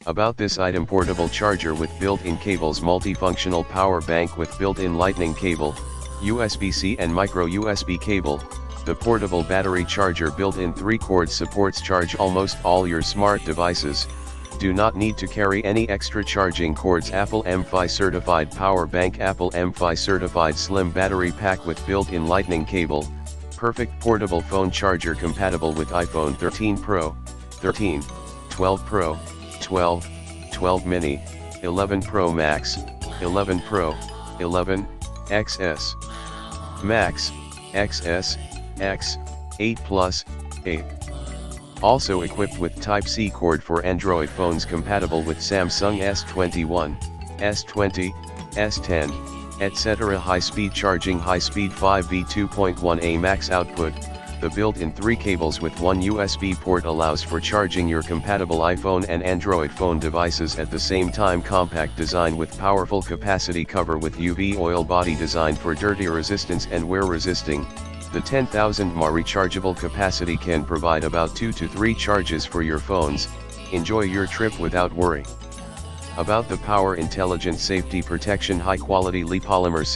About this item: portable charger with built-in cables, multifunctional power bank with built-in lightning cable, USB-C and micro USB cable. The portable battery charger built-in 3 cords supports charge almost all your smart devices. Do not need to carry any extra charging cords. Apple M-Fi certified power bank, Apple M-Fi certified slim battery pack with built-in lightning cable. Perfect portable phone charger compatible with iPhone 13 Pro, 13, 12 Pro, 12, 12 mini, 11 Pro Max, 11 Pro, 11, XS, Max, XS, X, 8 Plus, 8. Also equipped with Type-C cord for Android phones, compatible with Samsung S21, S20, S10, etc. High-speed charging, high-speed 5V 2.1A max output. The built-in 3 cables with 1 USB port allows for charging your compatible iPhone and Android phone devices at the same time. Compact design with powerful capacity cover with UV oil body designed for dirty resistance and wear resisting. The 10,000 mAh rechargeable capacity can provide about 2 to 3 charges for your phones. Enjoy your trip without worry. About the power: intelligent safety protection, high quality Li polymer